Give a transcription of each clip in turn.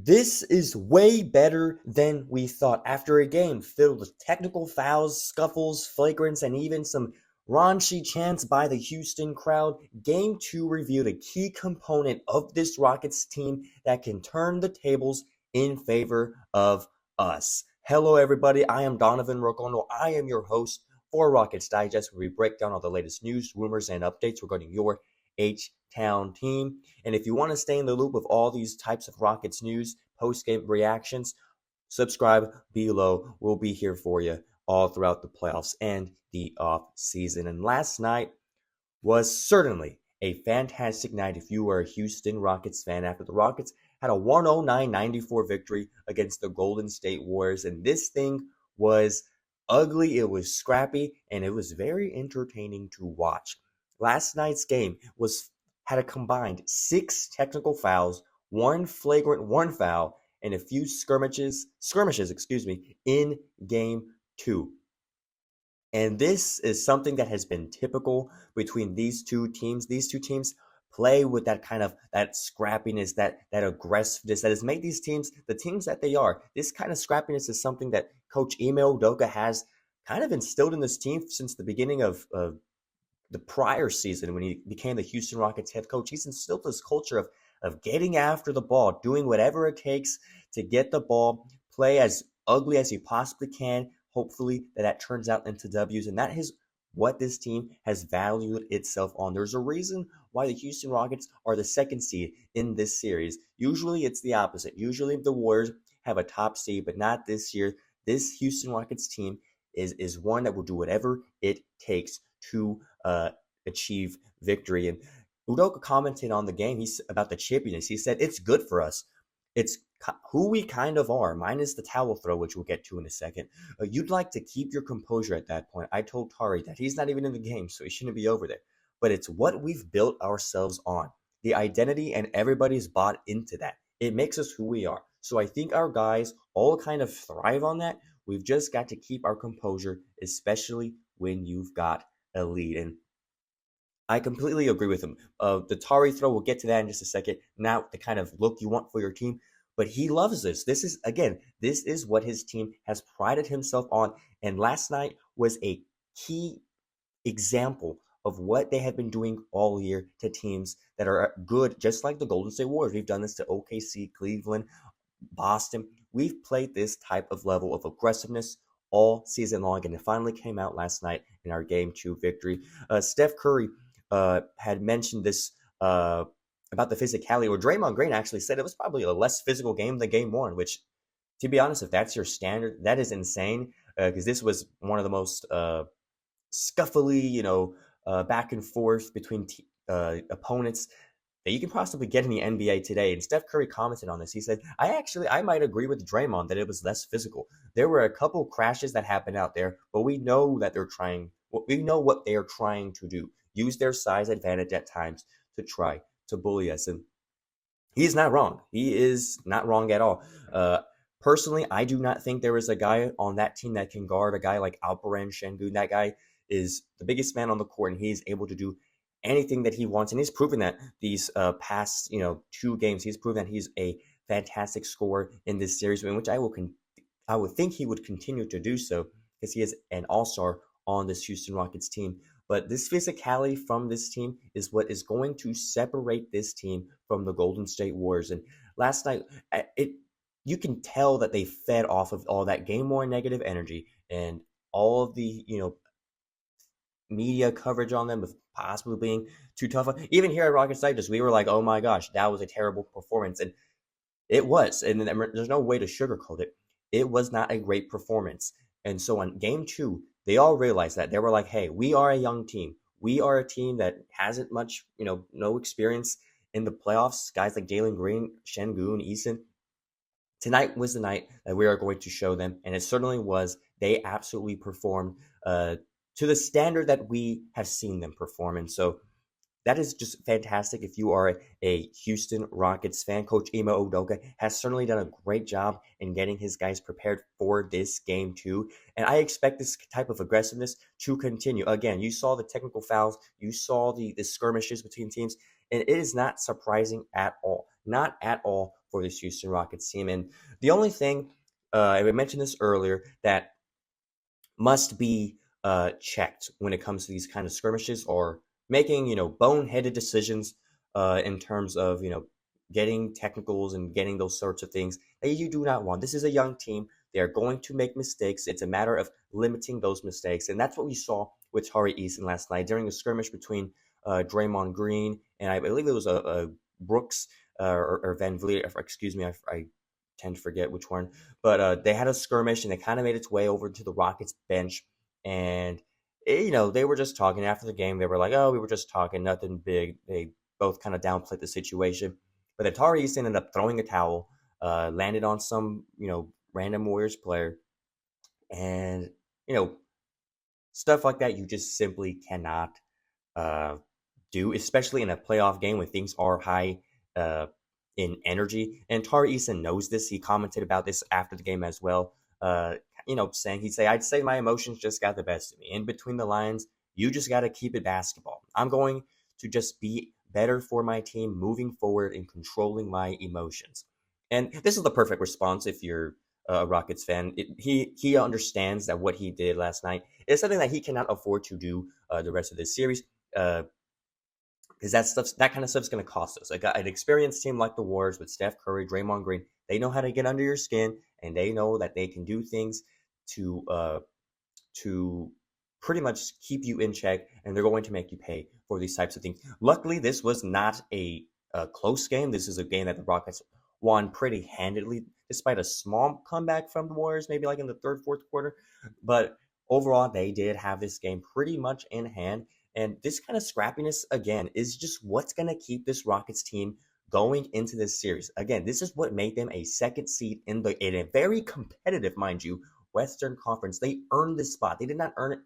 This is way better than we thought. After a game filled with technical fouls, scuffles, flagrants, and even some raunchy chants by the Houston crowd, Game 2 revealed a key component of this Rockets team that can turn the tables in favor of us. Hello, everybody. I am Donovan Ricondo. I am your host for Rockets Digest, where we break down all the latest news, rumors, and updates regarding your H-Town team. And if you want to stay in the loop of all these types of Rockets news, post-game reactions, subscribe below. We'll be here for you all throughout the playoffs and the off season. And last night was certainly a fantastic night if you were a Houston Rockets fan after the Rockets had a 109-94 victory against the Golden State Warriors. And this thing was ugly, it was scrappy, and it was very entertaining to watch. Last night's game had a combined 6 technical fouls, 1 flagrant 1 foul, and a few skirmishes, in game 2. And this is something that has been typical between these two teams. These two teams play with that kind of that scrappiness, that aggressiveness that has made these teams the teams that they are. This kind of scrappiness is something that Coach Ime Udoka has kind of instilled in this team since the beginning of the prior season when he became the Houston Rockets head coach. He's instilled this culture of getting after the ball, doing whatever it takes to get the ball, play as ugly as you possibly can. Hopefully that turns out into W's, and that is what this team has valued itself on. There's a reason why the Houston Rockets are the 2nd seed in this series. Usually it's the opposite. Usually the Warriors have a top seed, but not this year. This Houston Rockets team is one that will do whatever it takes to achieve victory. And Udoka commented on the game about the chippiness. He said, it's good for us. It's who we kind of are, minus the towel throw, which we'll get to in a second. You'd like to keep your composure at that point. I told Tari that he's not even in the game, so he shouldn't be over there. But it's what we've built ourselves on. The identity, and everybody's bought into that. It makes us who we are. So I think our guys all kind of thrive on that. We've just got to keep our composure, especially when you've got a lead. And I completely agree with him. The Tari throw, we'll get to that in just a second. Now, the kind of look you want for your team. But he loves this. This is what his team has prided himself on. And last night was a key example of what they have been doing all year to teams that are good, just like the Golden State Warriors. We've done this to OKC, Cleveland, Boston. We've played this type of level of aggressiveness all season long, and it finally came out last night in our Game 2 victory. Steph Curry had mentioned this about the physicality, or Draymond Green actually said it was probably a less physical game than Game 1, which, to be honest, if that's your standard, that is insane, because this was one of the most scuffly, back and forth between opponents that you can possibly get in the NBA today. And Steph Curry commented on this. He said, I might agree with Draymond that it was less physical. There were a couple crashes that happened out there, but we know that we know what they are trying to do. Use their size advantage at times to try to bully us. And he's not wrong. He is not wrong at all. Personally, I do not think there is a guy on that team that can guard a guy like Alperen Şengün. That guy is the biggest man on the court, and he's able to do anything that he wants. And he's proven that these past 2 games. He's proven that he's a fantastic scorer in this series, in which I would think he would continue to do so, because he is an all-star on this Houston Rockets team. But this physicality from this team is what is going to separate this team from the Golden State Warriors. And last night, you can tell that they fed off of all that Game 1 negative energy and all of the media coverage on them of possibly being too tough. Even here at Rockets Digest, we were like, oh my gosh, that was a terrible performance. And it was. And there's no way to sugarcoat it. It was not a great performance. And so on Game 2, they all realized that. They were like, hey, we are a young team. We are a team that hasn't much, no experience in the playoffs. Guys like Jalen Green, Şengün, Eason. Tonight was the night that we are going to show them, and it certainly was. They absolutely performed to the standard that we have seen them perform. And so that is just fantastic. If you are a Houston Rockets fan, Coach Ime Udoka has certainly done a great job in getting his guys prepared for this Game 2. And I expect this type of aggressiveness to continue. Again, you saw the technical fouls. You saw the skirmishes between teams. And it is not surprising at all. Not at all for this Houston Rockets team. And the only thing, I mentioned this earlier, that must be checked when it comes to these kind of skirmishes or making, boneheaded decisions in terms of, getting technicals and getting those sorts of things that you do not want. This is a young team. They are going to make mistakes. It's a matter of limiting those mistakes. And that's what we saw with Tari Eason last night during the skirmish between Draymond Green and I believe it was Brooks or VanVleet. Excuse me, I tend to forget which one. But they had a skirmish and they kind of made its way over to the Rockets bench. And, they were just talking after the game. They were like, oh, we were just talking, nothing big. They both kind of downplayed the situation. But then Tari Eason ended up throwing a towel, landed on some, random Warriors player. And, stuff like that you just simply cannot do, especially in a playoff game when things are high in energy. And Tari Eason knows this. He commented about this after the game as well. I'd say my emotions just got the best of me. In between the lines, you just got to keep it basketball. I'm going to just be better for my team moving forward and controlling my emotions. And this is the perfect response if you're a Rockets fan. He understands that what he did last night is something that he cannot afford to do the rest of this series. Because that kind of stuff's going to cost us. An experienced team like the Warriors with Steph Curry, Draymond Green, they know how to get under your skin, and they know that they can do things to pretty much keep you in check, and they're going to make you pay for these types of things. Luckily, this was not a close game. This is a game that the Rockets won pretty handedly, despite a small comeback from the Warriors, maybe like in the third, fourth quarter. But overall, they did have this game pretty much in hand. And this kind of scrappiness, again, is just what's going to keep this Rockets team going into this series. Again, this is what made them a second seed in a very competitive, mind you, Western Conference. They earned this spot. They did not earn it,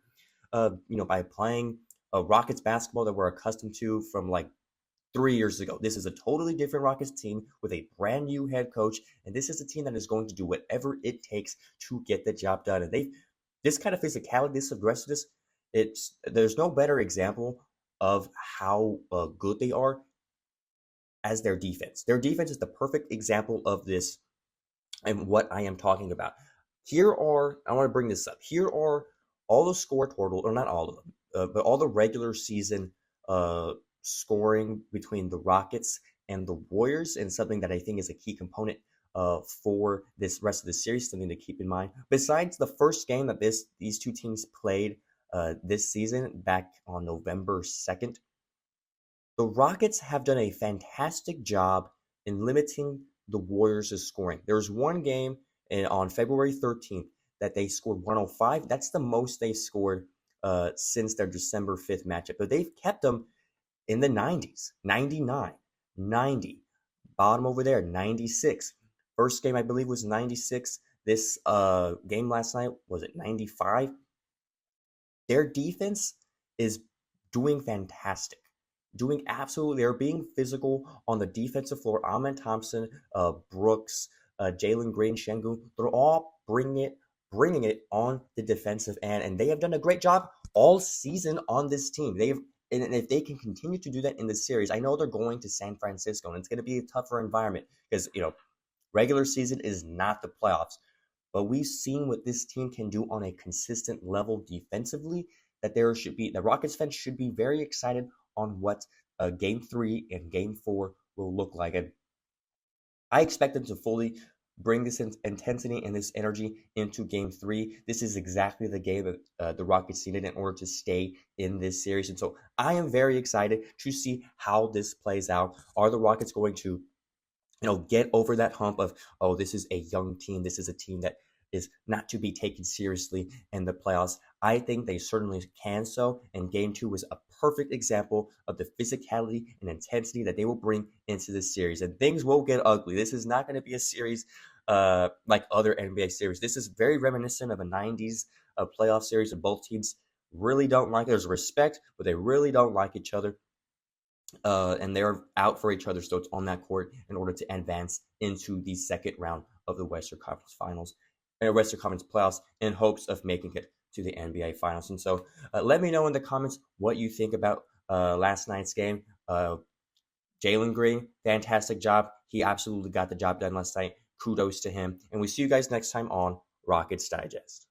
by playing Rockets basketball that we're accustomed to from like 3 years ago. This is a totally different Rockets team with a brand new head coach, and this is a team that is going to do whatever it takes to get the job done. And this kind of physicality, this aggressiveness, there's no better example of how good they are as their defense. Their defense is the perfect example of this and what I am talking about. I want to bring this up. Here are all the score total, or not all of them, but all the regular season scoring between the Rockets and the Warriors, and something that I think is a key component for this rest of the series, something to keep in mind. Besides the first game that these two teams played this season back on November 2nd, the Rockets have done a fantastic job in limiting the Warriors' scoring. There was one game on February 13th that they scored 105. That's the most they've scored since their December 5th matchup. But they've kept them in the 90s, 99, 90. Bottom over there, 96. First game, I believe, was 96. This game last night, was it 95? Their defense is doing fantastic. They're being physical on the defensive floor. Amen Thompson, Brooks, Jalen Green, Şengün, they're all bringing it on the defensive end, and they have done a great job all season on this team. And if they can continue to do that in the series, I know they're going to San Francisco, and it's going to be a tougher environment because, regular season is not the playoffs. But we've seen what this team can do on a consistent level defensively, that the Rockets fans should be very excited on what Game 3 and Game 4 will look like. And I expect them to fully bring this intensity and this energy into Game 3. This is exactly the game that the Rockets needed in order to stay in this series. And so I am very excited to see how this plays out. Are the Rockets going to get over that hump of, oh, this is a young team. This is a team that is not to be taken seriously in the playoffs? I think they certainly can so, and Game 2 was a perfect example of the physicality and intensity that they will bring into this series. And things will get ugly. This is not going to be a series like other NBA series. This is very reminiscent of a 90s playoff series, and both teams really don't like it. There's respect, but they really don't like each other. And they're out for each other, so it's on that court in order to advance into the second round of the Western Conference Finals and Western Conference playoffs in hopes of making it to the NBA Finals. And so let me know in the comments what you think about last night's game. Jalen Green, fantastic job. He absolutely got the job done last night. Kudos to him. And we see you guys next time on Rockets Digest.